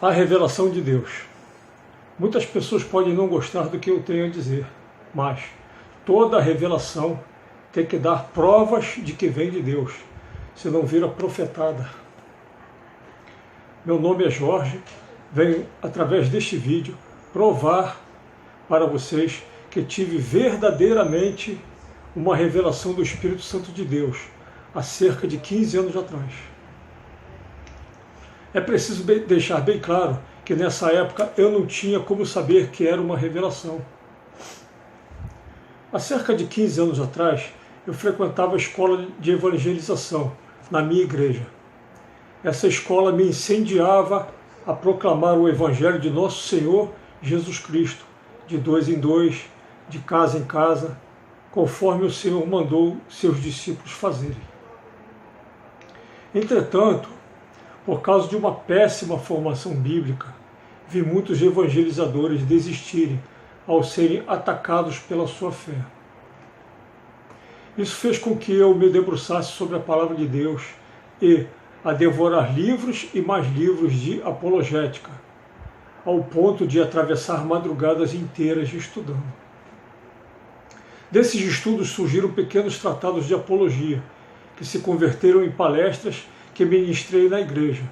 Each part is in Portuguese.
A revelação de Deus. Muitas pessoas podem não gostar do que eu tenho a dizer, mas toda revelação tem que dar provas de que vem de Deus, senão vira profetada. Meu nome é Jorge, venho através deste vídeo provar para vocês que tive verdadeiramente uma revelação do Espírito Santo de Deus há cerca de 15 anos atrás. É preciso deixar bem claro que nessa época eu não tinha como saber que era uma revelação. Há cerca de 15 anos atrás, eu frequentava a escola de evangelização na minha igreja. Essa escola me incendiava a proclamar o Evangelho de Nosso Senhor Jesus Cristo, de dois em dois, de casa em casa, conforme o Senhor mandou seus discípulos fazerem. Entretanto, por causa de uma péssima formação bíblica, vi muitos evangelizadores desistirem ao serem atacados pela sua fé. Isso fez com que eu me debruçasse sobre a palavra de Deus e a devorar livros e mais livros de apologética, ao ponto de atravessar madrugadas inteiras estudando. Desses estudos surgiram pequenos tratados de apologia, que se converteram em palestras que ministrei na igreja,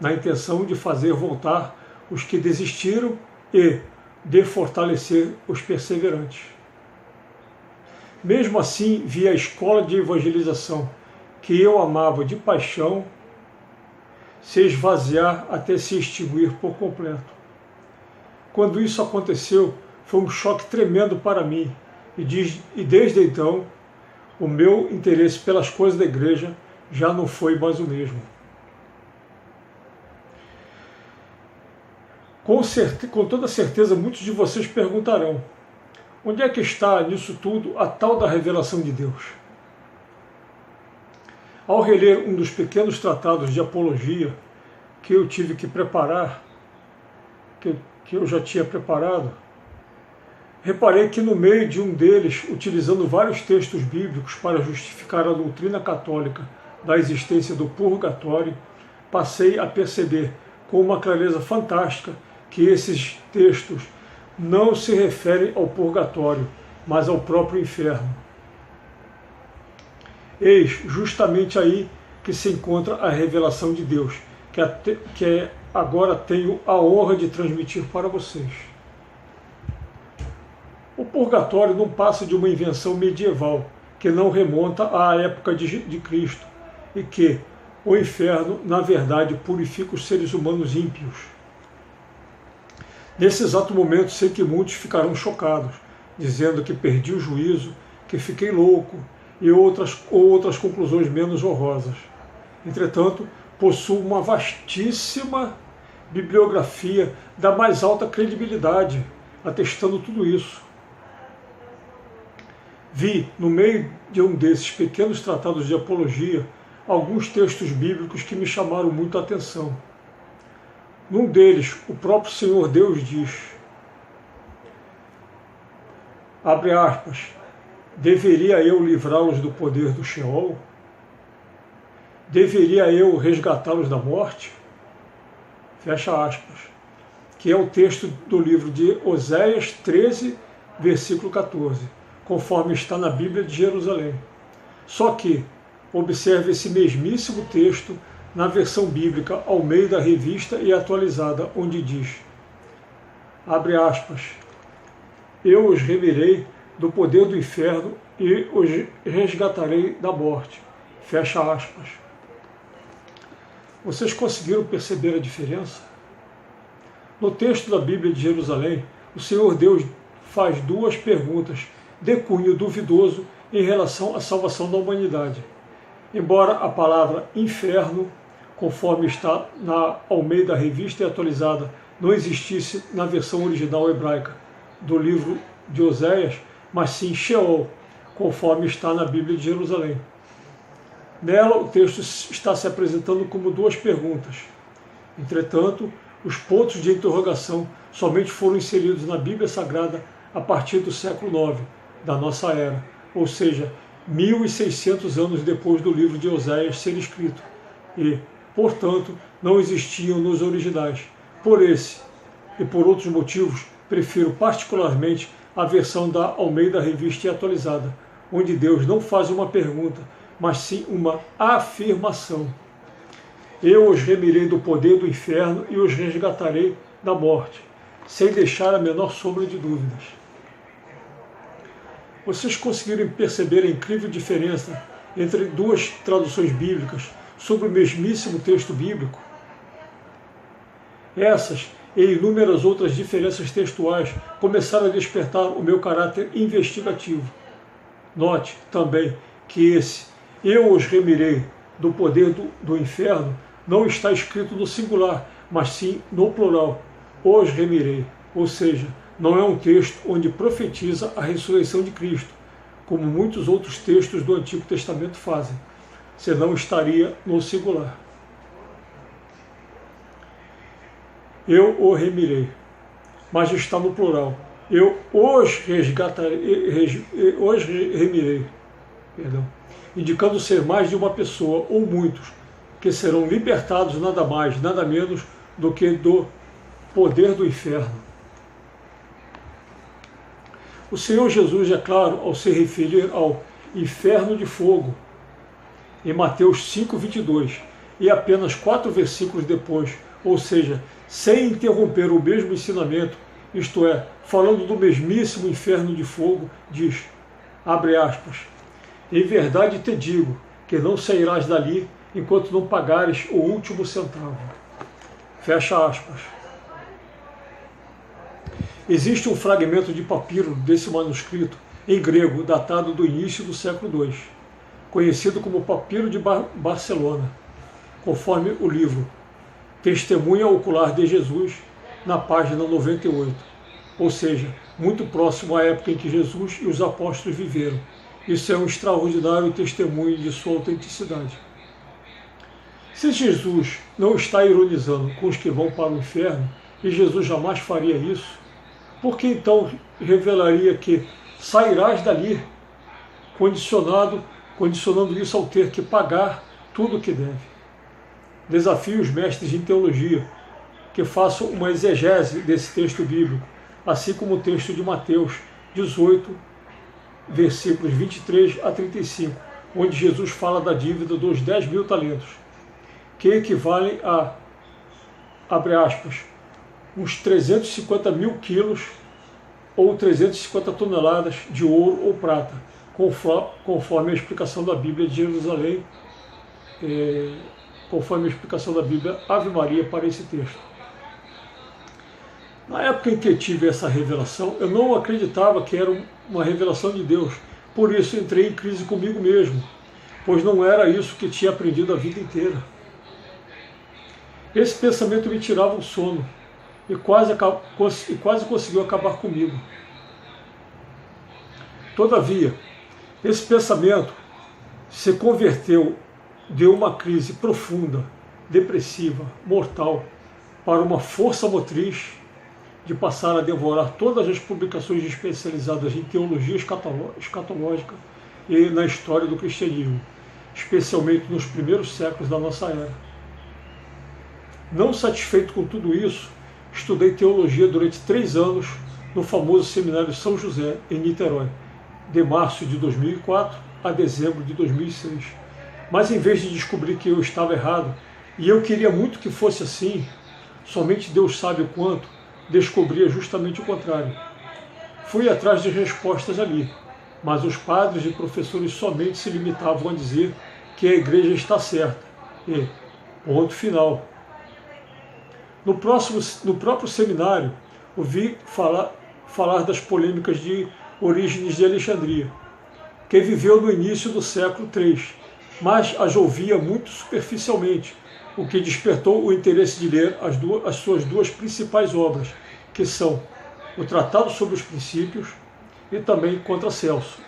na intenção de fazer voltar os que desistiram e de fortalecer os perseverantes. Mesmo assim, vi a escola de evangelização, que eu amava de paixão, se esvaziar até se extinguir por completo. Quando isso aconteceu, foi um choque tremendo para mim, e desde então, o meu interesse pelas coisas da igreja já não foi mais o mesmo. Com toda certeza, muitos de vocês perguntarão: onde é que está nisso tudo a tal da revelação de Deus? Ao reler um dos pequenos tratados de apologia que eu tive que preparar, que eu já tinha preparado, reparei que no meio de um deles, utilizando vários textos bíblicos para justificar a doutrina católica da existência do purgatório, passei a perceber com uma clareza fantástica que esses textos não se referem ao purgatório, mas ao próprio inferno. Eis justamente aí que se encontra a revelação de Deus, que agora tenho a honra de transmitir para vocês. O purgatório não passa de uma invenção medieval, que não remonta à época de Cristo, e que o inferno, na verdade, purifica os seres humanos ímpios. Nesse exato momento, sei que muitos ficarão chocados, dizendo que perdi o juízo, que fiquei louco, e outras conclusões menos honrosas. Entretanto, possuo uma vastíssima bibliografia da mais alta credibilidade, atestando tudo isso. Vi, no meio de um desses pequenos tratados de apologia, alguns textos bíblicos que me chamaram muito a atenção. Num deles, o próprio Senhor Deus diz, abre aspas, deveria eu livrá-los do poder do Sheol? Deveria eu resgatá-los da morte? Fecha aspas. Que é o texto do livro de Oséias 13, versículo 14, conforme está na Bíblia de Jerusalém. Só que, observe esse mesmíssimo texto na versão bíblica Almeida Revista e Atualizada, onde diz, abre aspas, eu os remirei do poder do inferno e os resgatarei da morte. Fecha aspas. Vocês conseguiram perceber a diferença? No texto da Bíblia de Jerusalém, o Senhor Deus faz duas perguntas de cunho duvidoso em relação à salvação da humanidade. Embora a palavra inferno, conforme está na Almeida Revista e Atualizada, não existisse na versão original hebraica do livro de Oséias, mas sim Sheol, conforme está na Bíblia de Jerusalém. Nela, o texto está se apresentando como duas perguntas. Entretanto, os pontos de interrogação somente foram inseridos na Bíblia Sagrada a partir do século IX da nossa era, ou seja, 1600 anos depois do livro de Oséias ser escrito, e, portanto, não existiam nos originais, Por esse e por outros motivos, prefiro particularmente a versão da Almeida Revista e Atualizada, onde Deus não faz uma pergunta, mas sim uma afirmação. Eu os remirei do poder do inferno e os resgatarei da morte, sem deixar a menor sombra de dúvidas. Vocês conseguiram perceber a incrível diferença entre duas traduções bíblicas sobre o mesmíssimo texto bíblico? Essas e inúmeras outras diferenças textuais começaram a despertar o meu caráter investigativo. Note também que esse "eu os remirei do poder do inferno" não está escrito no singular, mas sim no plural, os remirei, ou seja, não é um texto onde profetiza a ressurreição de Cristo, como muitos outros textos do Antigo Testamento fazem, senão estaria no singular. Eu o remirei, mas está no plural. Eu os resgatarei, os remirei, indicando ser mais de uma pessoa ou muitos que serão libertados nada mais, nada menos do que do poder do inferno. O Senhor Jesus é claro ao se referir ao inferno de fogo em Mateus 5:22 e apenas 4 versículos depois, ou seja, sem interromper o mesmo ensinamento, isto é, falando do mesmíssimo inferno de fogo, diz, abre aspas, em verdade te digo que não sairás dali enquanto não pagares o último centavo. Fecha aspas. Existe um fragmento de papiro desse manuscrito em grego, datado do início do século II, conhecido como Papiro de Barcelona, conforme o livro Testemunha Ocular de Jesus, na página 98, ou seja, muito próximo à época em que Jesus e os apóstolos viveram. Isso é um extraordinário testemunho de sua autenticidade. Se Jesus não está ironizando com os que vão para o inferno, e Jesus jamais faria isso, por que então revelaria que sairás dali, condicionando isso ao ter que pagar tudo o que deve? Desafio os mestres em teologia que façam uma exegese desse texto bíblico, assim como o texto de Mateus 18, versículos 23 a 35, onde Jesus fala da dívida dos 10.000 talentos, que equivalem a, abre aspas, uns 350.000 quilos ou 350 toneladas de ouro ou prata, conforme a explicação da Bíblia de Jerusalém, conforme a explicação da Bíblia Ave Maria para esse texto. Na época em que tive essa revelação, eu não acreditava que era uma revelação de Deus, por isso entrei em crise comigo mesmo, pois não era isso que tinha aprendido a vida inteira. Esse pensamento me tirava o sono e quase conseguiu acabar comigo. Todavia, esse pensamento se converteu de uma crise profunda, depressiva, mortal, para uma força motriz de passar a devorar todas as publicações especializadas em teologia escatológica e na história do cristianismo, especialmente nos primeiros séculos da nossa era. Não satisfeito com tudo isso, estudei teologia durante 3 anos no famoso Seminário São José, em Niterói, de março de 2004 a dezembro de 2006. Mas em vez de descobrir que eu estava errado, e eu queria muito que fosse assim, somente Deus sabe o quanto, descobria justamente o contrário. Fui atrás de respostas ali, mas os padres e professores somente se limitavam a dizer que a igreja está certa e ponto final. No próprio seminário, ouvi falar das polêmicas de Orígenes de Alexandria, que viveu no início do século III, mas as ouvia muito superficialmente, o que despertou o interesse de ler as suas 2 principais obras, que são o Tratado sobre os Princípios e também Contra Celso.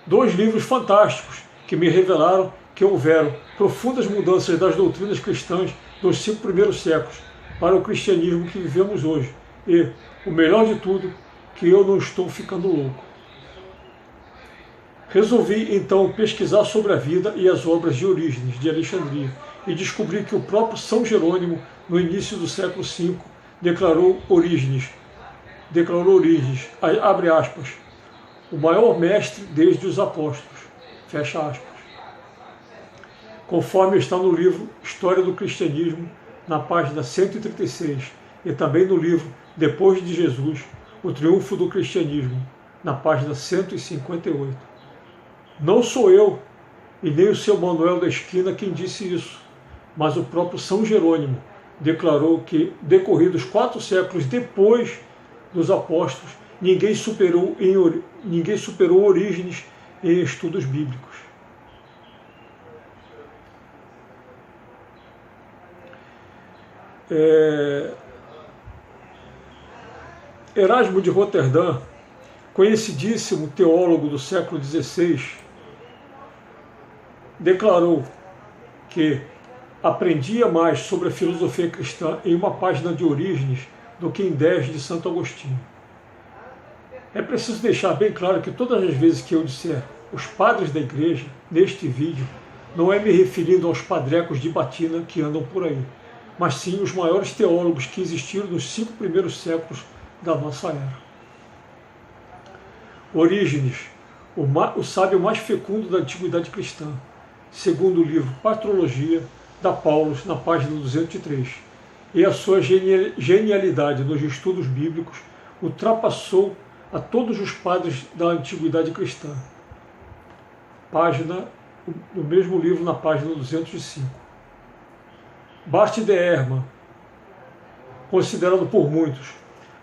2 livros fantásticos que me revelaram que houveram profundas mudanças das doutrinas cristãs nos 5 primeiros séculos para o cristianismo que vivemos hoje. E, o melhor de tudo, que eu não estou ficando louco. Resolvi então pesquisar sobre a vida e as obras de Orígenes de Alexandria e descobri que o próprio São Jerônimo, no início do século V, declarou Orígenes, abre aspas, o maior mestre desde os apóstolos, fecha aspas. Conforme está no livro História do Cristianismo, na página 136, e também no livro Depois de Jesus, o Triunfo do Cristianismo, na página 158. Não sou eu e nem o seu Manuel da Esquina quem disse isso, mas o próprio São Jerônimo declarou que, decorridos 4 séculos depois dos apóstolos, ninguém superou Orígenes em estudos bíblicos. Erasmo de Roterdã, conhecidíssimo teólogo do século XVI, declarou que aprendia mais sobre a filosofia cristã em uma página de Orígenes do que em 10 de Santo Agostinho. É preciso deixar bem claro que todas as vezes que eu disser os padres da igreja, neste vídeo, não é me referindo aos padrecos de batina que andam por aí, mas sim os maiores teólogos que existiram nos 5 primeiros séculos da nossa era. Orígenes, o sábio mais fecundo da antiguidade cristã, segundo o livro Patrologia, da Paulus, na página 203, e a sua genialidade nos estudos bíblicos ultrapassou a todos os padres da antiguidade cristã. No mesmo livro, na página 205. Bart de Ehrman, considerado por muitos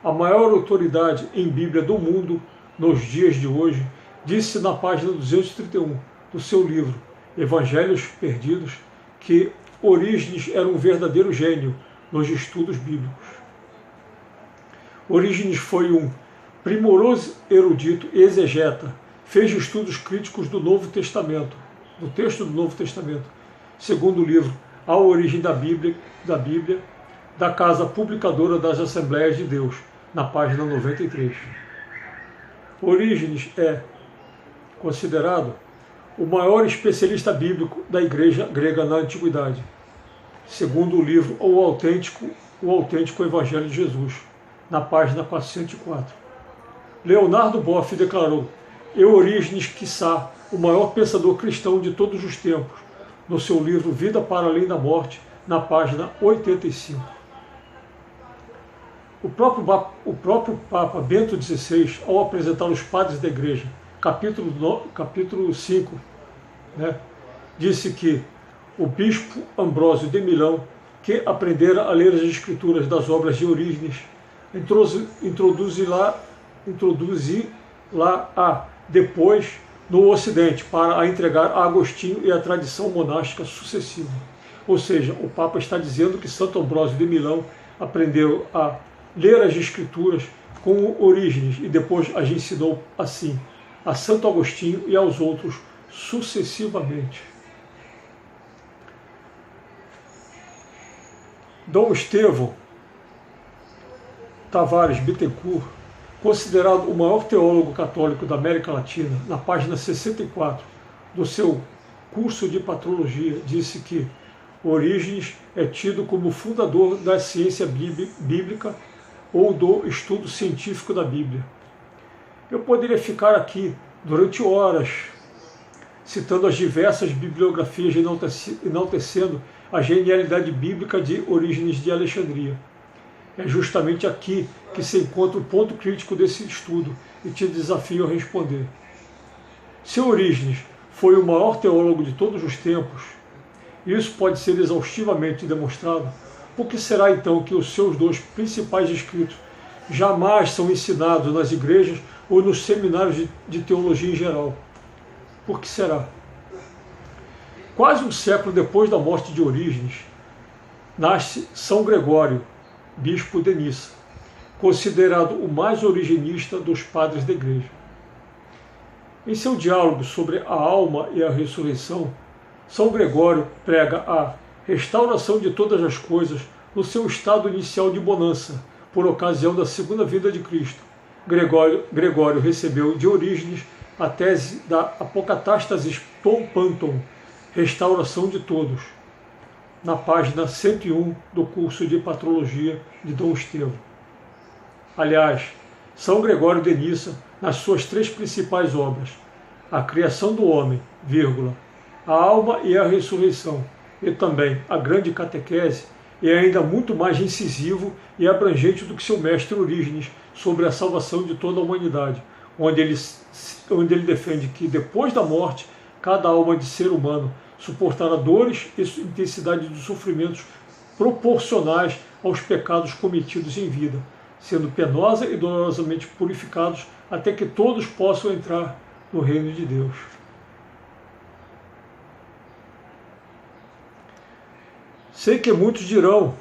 a maior autoridade em Bíblia do mundo nos dias de hoje, disse na página 231 do seu livro Evangelhos Perdidos que Orígenes era um verdadeiro gênio nos estudos bíblicos. Orígenes foi um primoroso erudito e exegeta, fez estudos críticos do Novo Testamento, do texto do Novo Testamento, segundo o livro A Origem da Bíblia, da Casa Publicadora das Assembleias de Deus, na página 93. Orígenes é considerado o maior especialista bíblico da Igreja grega na Antiguidade, segundo o livro O Autêntico Evangelho de Jesus, na página 404. Leonardo Boff declarou: Orígenes, quiçá, o maior pensador cristão de todos os tempos, no seu livro Vida para Além da Morte, na página 85. O próprio Papa Bento XVI, ao apresentar os padres da Igreja, capítulo 5, disse que o bispo Ambrósio de Milão, que aprendera a ler as escrituras das obras de Orígenes, introduzi lá depois no Ocidente para a entregar a Agostinho e a tradição monástica sucessiva. Ou seja, o Papa está dizendo que Santo Ambrósio de Milão aprendeu a ler as escrituras com Orígenes e depois as ensinou assim a Santo Agostinho e aos outros sucessivamente. Dom Estevão Tavares Bittencourt, considerado o maior teólogo católico da América Latina, na página 64 do seu curso de patrologia, disse que Orígenes é tido como fundador da ciência bíblica ou do estudo científico da Bíblia. Eu poderia ficar aqui durante horas citando as diversas bibliografias enaltecendo a genialidade bíblica de Orígenes de Alexandria. É justamente aqui que se encontra o ponto crítico desse estudo e te desafio a responder. Se Orígenes foi o maior teólogo de todos os tempos, e isso pode ser exaustivamente demonstrado, por que será então que os seus 2 principais escritos jamais são ensinados nas igrejas ou nos seminários de teologia em geral? Por que será? Quase um século depois da morte de Orígenes, nasce São Gregório, bispo de Nissa, considerado o mais originista dos padres da Igreja. Em seu diálogo sobre a alma e a ressurreição, São Gregório prega a restauração de todas as coisas no seu estado inicial de bonança, por ocasião da segunda vinda de Cristo. Gregório recebeu de Orígenes a tese da apocatastasis ton panton, restauração de todos. na página 101 do curso de Patrologia de Dom Estevão. Aliás, São Gregório de Nissa, nas suas 3 principais obras, A Criação do Homem, vírgula, A Alma e a Ressurreição, e também A Grande Catequese, é ainda muito mais incisivo e abrangente do que seu mestre Orígenes sobre a salvação de toda a humanidade, onde ele defende que, depois da morte, cada alma de ser humano suportará dores e intensidade de sofrimentos proporcionais aos pecados cometidos em vida, sendo penosa e dolorosamente purificados até que todos possam entrar no reino de Deus. Sei que muitos dirão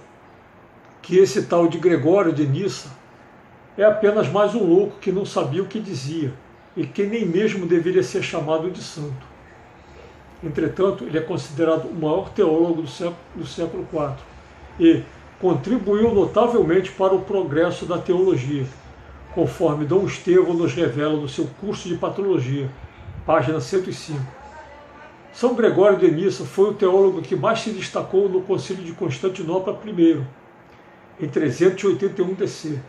que esse tal de Gregório de Nissa é apenas mais um louco que não sabia o que dizia e que nem mesmo deveria ser chamado de santo. Entretanto, ele é considerado o maior teólogo do século IV e contribuiu notavelmente para o progresso da teologia, conforme Dom Estevão nos revela no seu curso de Patrologia, página 105. São Gregório de Nissa foi o teólogo que mais se destacou no Concílio de Constantinopla I, em 381 DC,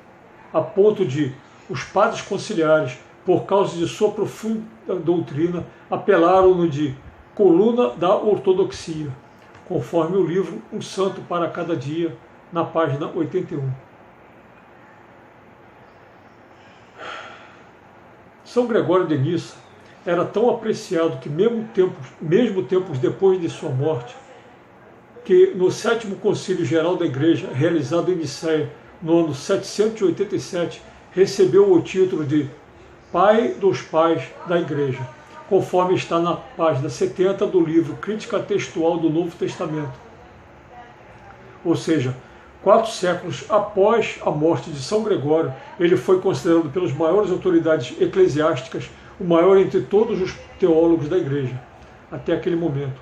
a ponto de os padres conciliares, por causa de sua profunda doutrina, apelaram-no de coluna da ortodoxia, conforme o livro Um Santo para Cada Dia, na página 81. São Gregório de Nissa era tão apreciado que, mesmo tempos depois de sua morte, que no 7º Concílio Geral da Igreja, realizado em Nicéia, no ano 787, recebeu o título de Pai dos Pais da Igreja, conforme está na página 70 do livro Crítica Textual do Novo Testamento. Ou seja, 4 séculos após a morte de São Gregório, ele foi considerado pelas maiores autoridades eclesiásticas o maior entre todos os teólogos da Igreja, até aquele momento.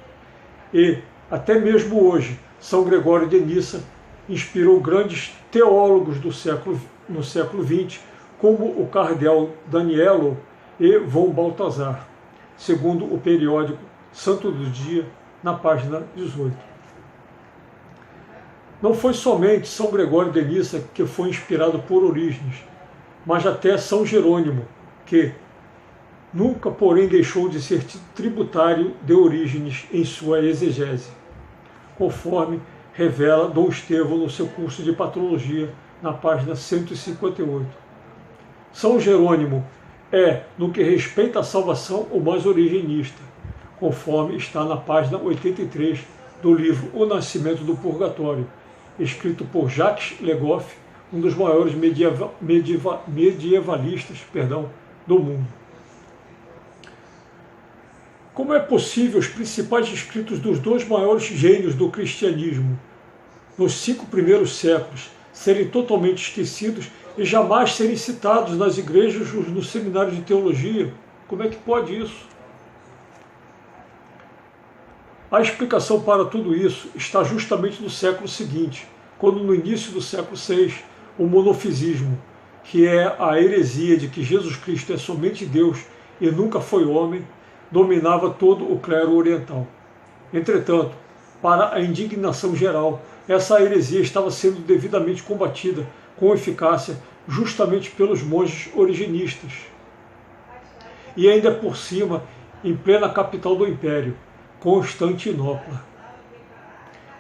E, até mesmo hoje, São Gregório de Nissa inspirou grandes teólogos no século XX, como o cardeal Danielo e von Balthasar, segundo o periódico Santo do Dia, na página 18. Não foi somente São Gregório de Nissa que foi inspirado por Orígenes, mas até São Jerônimo, que nunca, porém, deixou de ser tributário de Orígenes em sua exegese, conforme revela Dom Estevão no seu curso de Patrologia, na página 158. São Jerônimo é, no que respeita à salvação, o mais originista, conforme está na página 83 do livro O Nascimento do Purgatório, escrito por Jacques Le Goff, um dos maiores medievalistas do mundo. Como é possível os principais escritos dos 2 maiores gênios do cristianismo, nos 5 primeiros séculos, serem totalmente esquecidos e jamais serem citados nas igrejas ou nos seminários de teologia? Como é que pode isso? A explicação para tudo isso está justamente no século seguinte, quando no início do século VI, o monofisismo, que é a heresia de que Jesus Cristo é somente Deus e nunca foi homem, dominava todo o clero oriental. Entretanto, para a indignação geral, essa heresia estava sendo devidamente combatida com eficácia justamente pelos monges originistas. E ainda por cima, em plena capital do império, Constantinopla.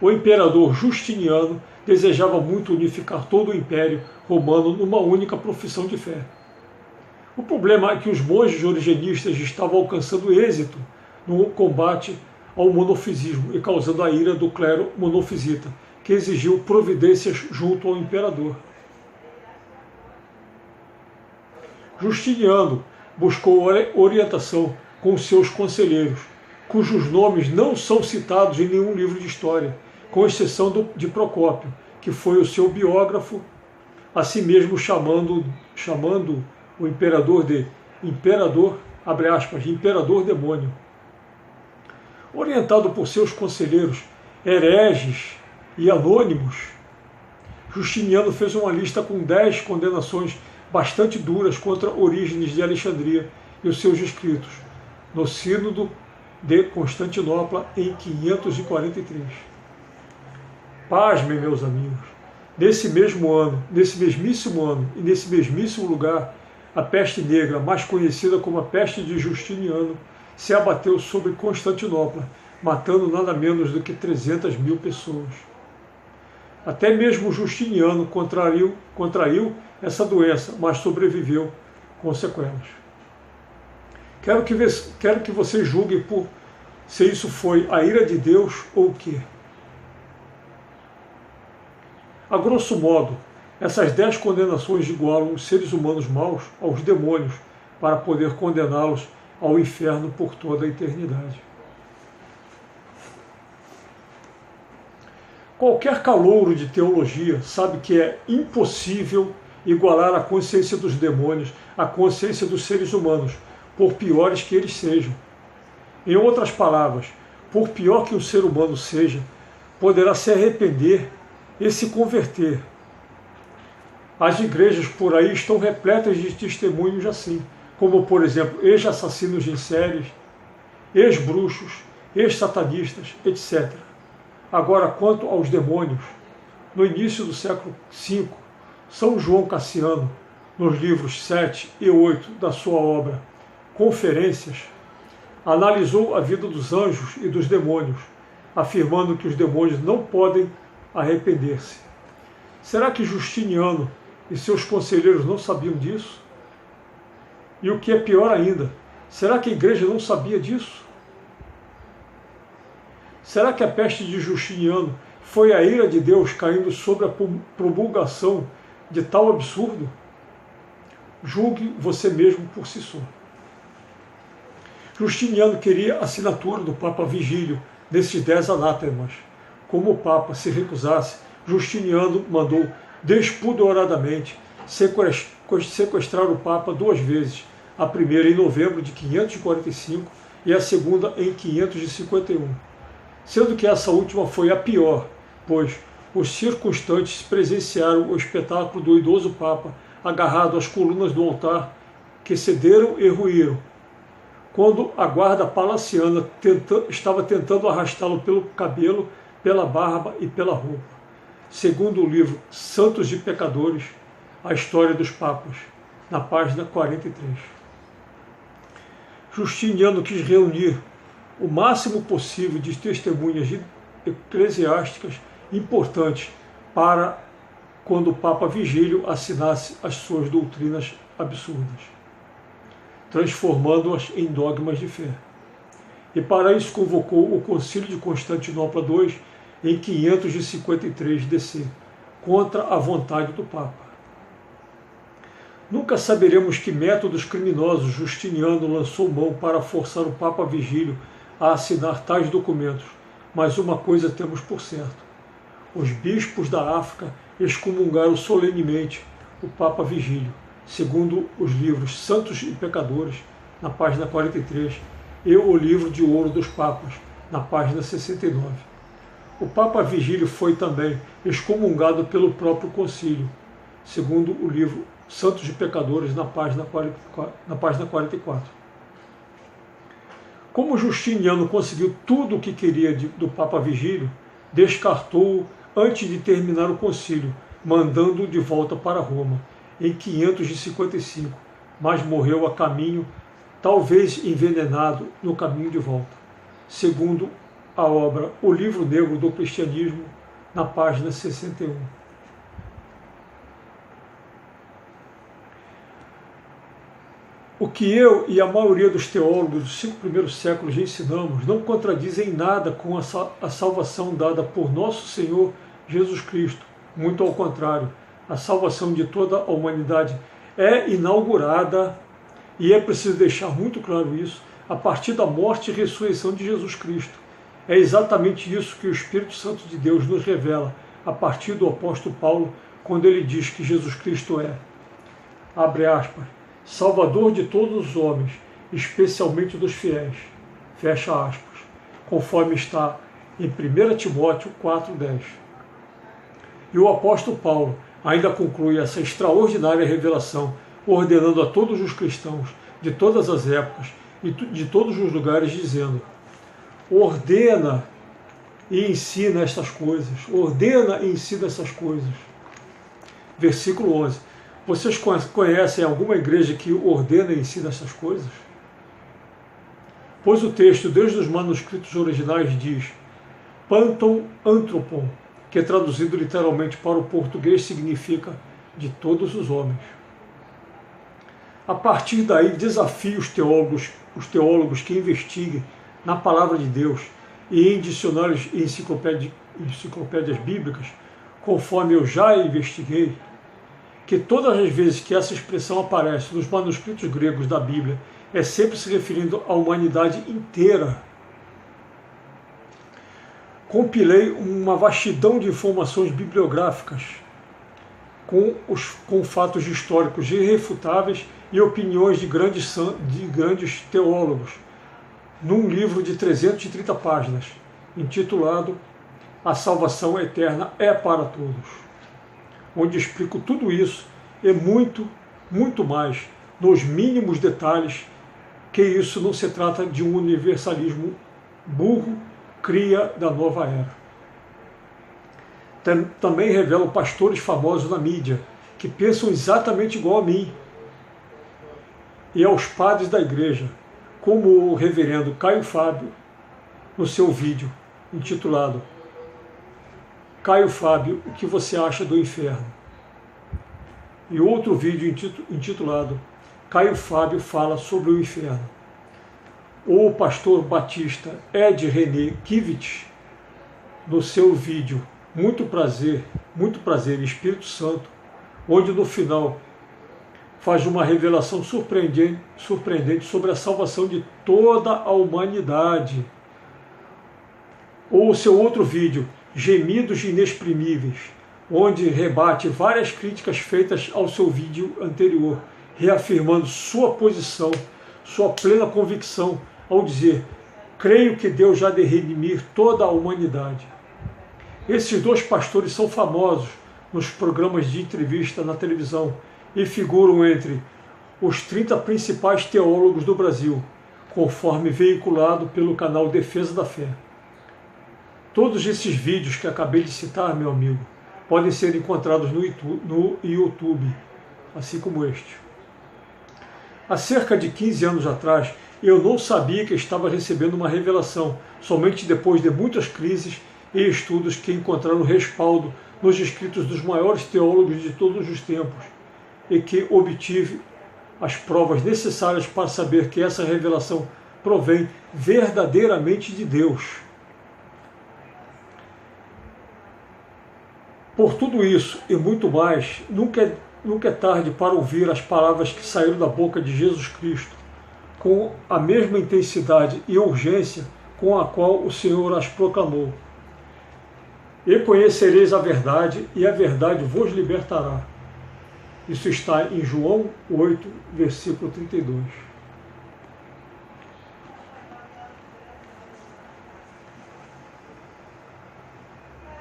O imperador Justiniano desejava muito unificar todo o império romano numa única profissão de fé. O problema é que os monges originistas estavam alcançando êxito no combate ao monofisismo e causando a ira do clero monofisita, que exigiu providências junto ao imperador. Justiniano buscou orientação com seus conselheiros, cujos nomes não são citados em nenhum livro de história, com exceção de Procópio, que foi o seu biógrafo, a si mesmo chamando o imperador de imperador, abre aspas, imperador demônio. Orientado por seus conselheiros hereges e anônimos, Justiniano fez uma lista com 10 condenações bastante duras contra Orígenes de Alexandria e os seus escritos, no Sínodo de Constantinopla, em 543. Pasmem, meus amigos, nesse mesmíssimo ano e nesse mesmíssimo lugar, a peste negra, mais conhecida como a peste de Justiniano, se abateu sobre Constantinopla, matando nada menos do que 300 mil pessoas. Até mesmo Justiniano contraiu essa doença, mas sobreviveu com sequelas. Quero que você julgue por se isso foi a ira de Deus ou o quê. A grosso modo, essas 10 condenações igualam os seres humanos maus aos demônios para poder condená-los ao inferno por toda a eternidade. Qualquer calouro de teologia sabe que é impossível igualar a consciência dos demônios à consciência dos seres humanos, por piores que eles sejam. Em outras palavras, por pior que um ser humano seja, poderá se arrepender e se converter. As igrejas por aí estão repletas de testemunhos assim, como, por exemplo, ex-assassinos em séries, ex-bruxos, ex-satanistas, etc. Agora, quanto aos demônios, no início do século V, São João Cassiano, nos livros 7 e 8 da sua obra Conferências, analisou a vida dos anjos e dos demônios, afirmando que os demônios não podem arrepender-se. Será que Justiniano e seus conselheiros não sabiam disso? E o que é pior ainda, será que a igreja não sabia disso? Será que a peste de Justiniano foi a ira de Deus caindo sobre a promulgação de tal absurdo? Julgue você mesmo por si só. Justiniano queria a assinatura do Papa Vigílio nesses 10 anátemas. Como o Papa se recusasse, Justiniano mandou despudoradamente sequestrar o Papa 2 vezes, a primeira em novembro de 545 e a segunda em 551. Sendo que essa última foi a pior, pois os circunstantes presenciaram o espetáculo do idoso Papa agarrado às colunas do altar, que cederam e ruíram, quando a guarda palaciana estava tentando arrastá-lo pelo cabelo, pela barba e pela roupa. Segundo o livro Santos de Pecadores, a história dos papas, na página 43. Justiniano quis reunir o máximo possível de testemunhas eclesiásticas importantes para quando o Papa Vigílio assinasse as suas doutrinas absurdas, transformando-as em dogmas de fé. E para isso convocou o Concílio de Constantinopla II em 553 DC, contra a vontade do Papa. Nunca saberemos que métodos criminosos Justiniano lançou mão para forçar o Papa Vigílio a assinar tais documentos, mas uma coisa temos por certo: os bispos da África excomungaram solenemente o Papa Vigílio, segundo os livros Santos e Pecadores, na página 43, e o Livro de Ouro dos Papas, na página 69. O Papa Vigílio foi também excomungado pelo próprio concílio, segundo o livro Santos e Pecadores, na página 44. Como Justiniano conseguiu tudo o que queria do Papa Vigílio, descartou-o antes de terminar o concílio, mandando-o de volta para Roma, em 555, mas morreu a caminho, talvez envenenado no caminho de volta, segundo a obra O Livro Negro do Cristianismo, na página 61. O que eu e a maioria dos teólogos dos 5 primeiros séculos ensinamos não contradizem nada com a salvação dada por nosso Senhor Jesus Cristo. Muito ao contrário, a salvação de toda a humanidade é inaugurada, e é preciso deixar muito claro isso, a partir da morte e ressurreição de Jesus Cristo. É exatamente isso que o Espírito Santo de Deus nos revela a partir do apóstolo Paulo, quando ele diz que Jesus Cristo é, abre aspas, Salvador de todos os homens, especialmente dos fiéis, fecha aspas, conforme está em 1 Timóteo 4,10. E o apóstolo Paulo ainda conclui essa extraordinária revelação, ordenando a todos os cristãos de todas as épocas e de todos os lugares, dizendo: ordena e ensina estas coisas. Ordena e ensina essas coisas. Versículo 11. Vocês conhecem alguma igreja que ordena e ensina essas coisas? Pois o texto, desde os manuscritos originais, diz Panton Anthropon, que traduzido literalmente para o português significa de todos os homens. A partir daí, desafio os teólogos que investiguem na palavra de Deus e em dicionários e enciclopédias bíblicas, conforme eu já investiguei, que todas as vezes que essa expressão aparece nos manuscritos gregos da Bíblia, é sempre se referindo à humanidade inteira. Compilei uma vastidão de informações bibliográficas com fatos históricos irrefutáveis e opiniões de grandes teólogos, num livro de 330 páginas, intitulado A Salvação Eterna é para Todos, onde explico tudo isso e muito, muito mais, nos mínimos detalhes, que isso não se trata de um universalismo burro, cria da nova era. Também revelo pastores famosos na mídia, que pensam exatamente igual a mim, e aos padres da igreja, como o reverendo Caio Fábio, no seu vídeo intitulado Caio Fábio, o que você acha do inferno? E outro vídeo intitulado Caio Fábio fala sobre o inferno. O pastor batista Ed René Kivitz, no seu vídeo Muito Prazer, Espírito Santo, onde no final faz uma revelação surpreendente sobre a salvação de toda a humanidade. Ou o seu outro vídeo, Gemidos Inexprimíveis, onde rebate várias críticas feitas ao seu vídeo anterior, reafirmando sua posição, sua plena convicção, ao dizer, creio que Deus já de redimir toda a humanidade. Esses dois pastores são famosos nos programas de entrevista na televisão e figuram entre os 30 principais teólogos do Brasil, conforme veiculado pelo canal Defesa da Fé. Todos esses vídeos que acabei de citar, meu amigo, podem ser encontrados no YouTube, assim como este. Há cerca de 15 anos atrás, eu não sabia que estava recebendo uma revelação, somente depois de muitas crises e estudos que encontraram respaldo nos escritos dos maiores teólogos de todos os tempos, e que obtive as provas necessárias para saber que essa revelação provém verdadeiramente de Deus. Por tudo isso e muito mais, nunca é tarde para ouvir as palavras que saíram da boca de Jesus Cristo, com a mesma intensidade e urgência com a qual o Senhor as proclamou. E conhecereis a verdade, e a verdade vos libertará. Isso está em João 8, versículo 32.